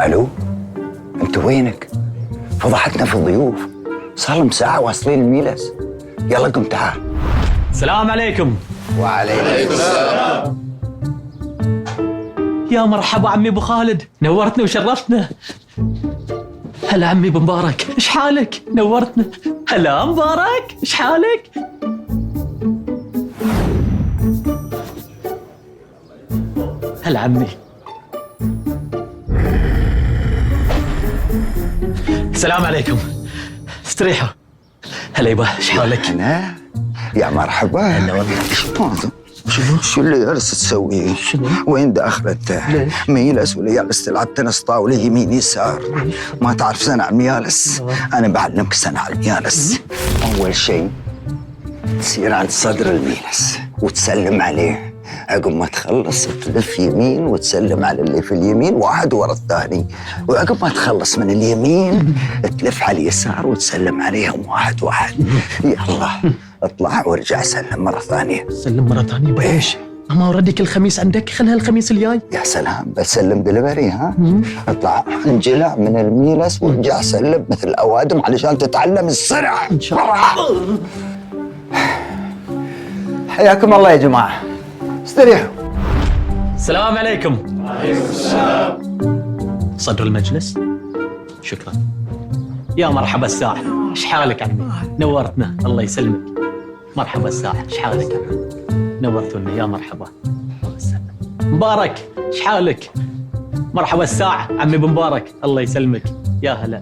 الو، انت وينك؟ فضحتنا في الضيوف، صار لهم ساعة واصلين الميلس. يلا قم تعال. السلام عليكم. وعليكم السلام. يا مرحبا عمي ابو خالد، نورتنا وشرفتنا. هلا عمي ابو مبارك، ايش حالك؟ نورتنا. هلا مبارك، ايش حالك؟ هلا عمي. السلام عليكم، استريحوا. هلا يبا، ايش حالك؟ أنا يا مرحبا. هلا والله. شو اللي جالس تسويه؟ وين داخلته؟ ميلس ولا جالس تلعب تنس طاولة يمين يسار؟ ما تعرف صنع ميالس؟ أنا بعلمك صنع الميالس. أول شيء تصير عند صدر الميلس وتسلم عليه، عقب ما تخلص تلف يمين وتسلم على اللي في اليمين واحد ورا الثاني، وعقب ما تخلص من اليمين تلف على اليسار وتسلم عليهم واحد واحد. يلا اطلع وارجع سلم مرة ثانية. سلم مرة ثانية بايش؟ ما اوردك الخميس عندك، خلها الخميس الجاي. يا سلام، بتسلم دليفري ها؟ اطلع انجلع من الميلس وارجع سلم مثل الأوادم علشان تتعلم السرعة. ان شاء الله. حياكم الله يا جماعة، استريحوا. السلام عليكم. وعليكم السلام. صدر المجلس، شكرا. يا مرحبا الساعة، ايش حالك عمي؟ نورتنا، الله يسلمك. مرحبا الساعة، ايش حالك عمي؟ نورتونا، يا مرحبا. الله يسلمك. مبارك، ايش حالك؟ مرحبا الساعة، عمي بن مبارك، الله يسلمك. يا هلا.